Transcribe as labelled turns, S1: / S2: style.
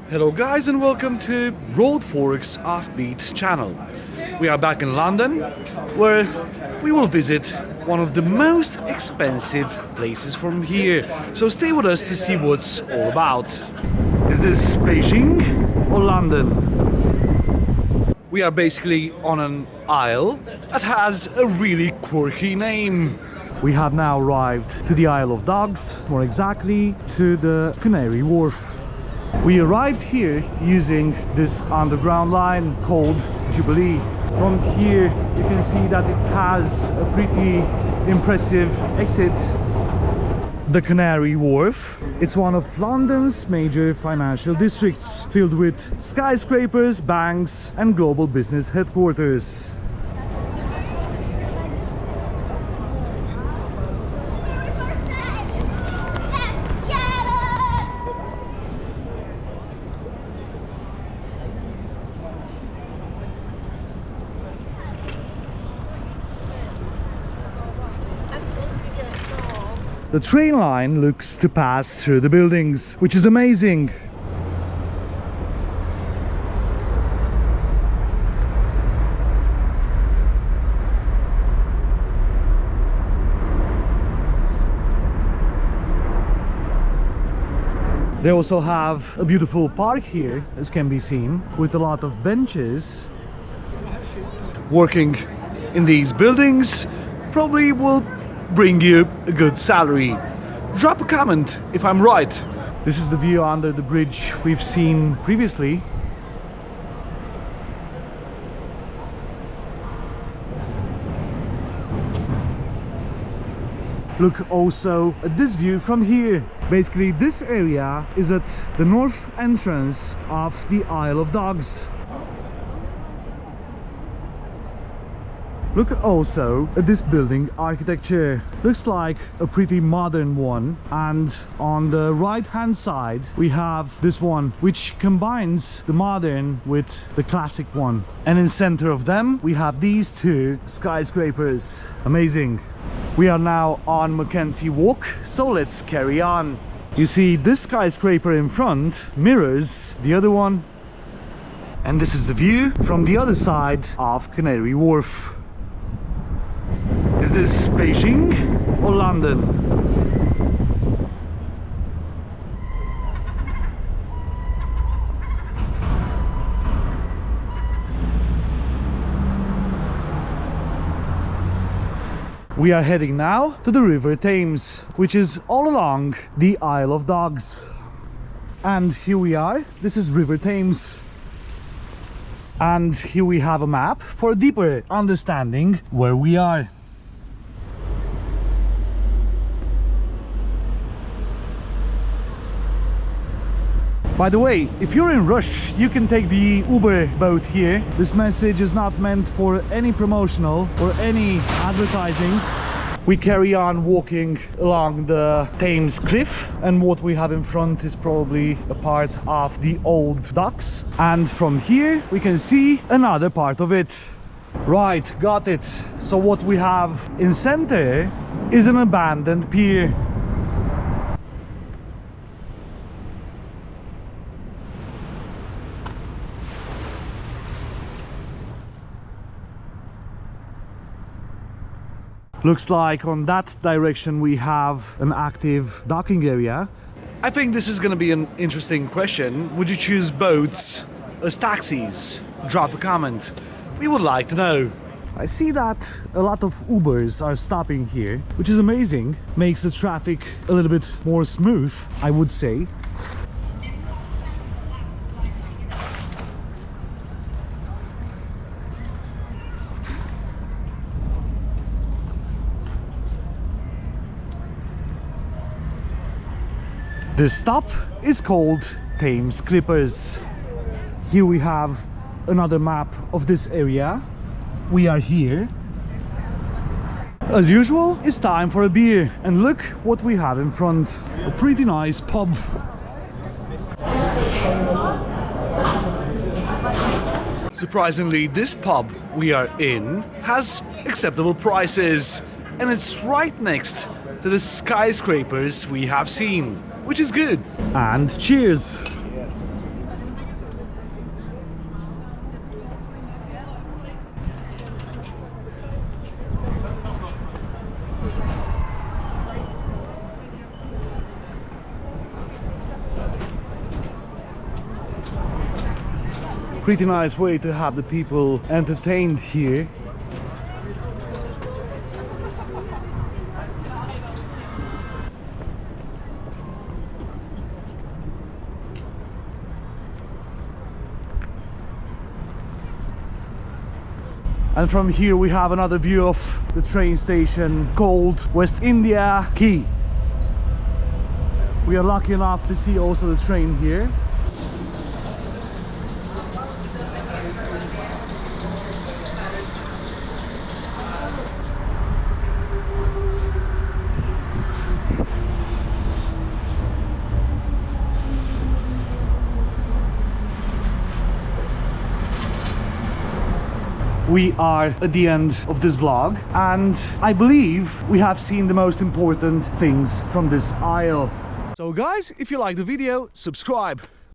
S1: Hello guys and welcome to Road Forks Offbeat channel. We are back in London where we will visit one of the most expensive places from here. So stay with us to see what's all about. Is this Beijing or London? We are basically on an isle that has a really quirky name. We have now arrived to the Isle of Dogs, more exactly to the Canary Wharf. We arrived here using this underground line called Jubilee. From here you can see that it has a pretty impressive exit. The Canary Wharf. It's one of London's major financial districts, filled with skyscrapers, banks and global business headquarters. The train line looks to pass through the buildings, which is amazing. They also have a beautiful park here, as can be seen, with a lot of benches. Working in these buildings probably will bring you a good salary. Drop a comment if I'm right. This is the view under the bridge we've seen previously. Look also at this view from here. Basically this area is at the north entrance of the Isle of Dogs. Look also at this building architecture. Looks like a pretty modern one. And on the right hand side we have this one, which combines the modern with the classic one. And in the center of them we have these two skyscrapers. Amazing. We are now on Mackenzie Walk, so let's carry on. You see this skyscraper in front mirrors the other one. And this is the view from the other side of Canary Wharf. Is this Beijing or London? We are heading now to the River Thames, which is all along the Isle of Dogs. And here we are. This is River Thames. And here we have a map for a deeper understanding where we are. By the way, if you're in rush, you can take the Uber boat here. This message is not meant for any promotional or any advertising. We carry on walking along the Thames cliff, and what we have in front is probably a part of the old docks. And from here we can see another part of it. Right, got it. So what we have in center is an abandoned pier. Looks like on that direction we have an active docking area. I think this is going to be an interesting question. Would you choose boats as taxis? Drop a comment. We would like to know. I see that a lot of Ubers are stopping here, which is amazing. Makes the traffic a little bit more smooth, I would say. This stop is called Thames Clippers. Here we have another map of this area. We are here. As usual, it's time for a beer. And look what we have in front. A pretty nice pub. Surprisingly, this pub we are in has acceptable prices. And it's right next to the skyscrapers we have seen, which is good. And cheers! Pretty nice way to have the people entertained here. And from here we have another view of the train station called West India Quay. We are lucky enough to see also the train here. We are at the end of this vlog, and I believe we have seen the most important things from this aisle. So guys, if you like the video, subscribe.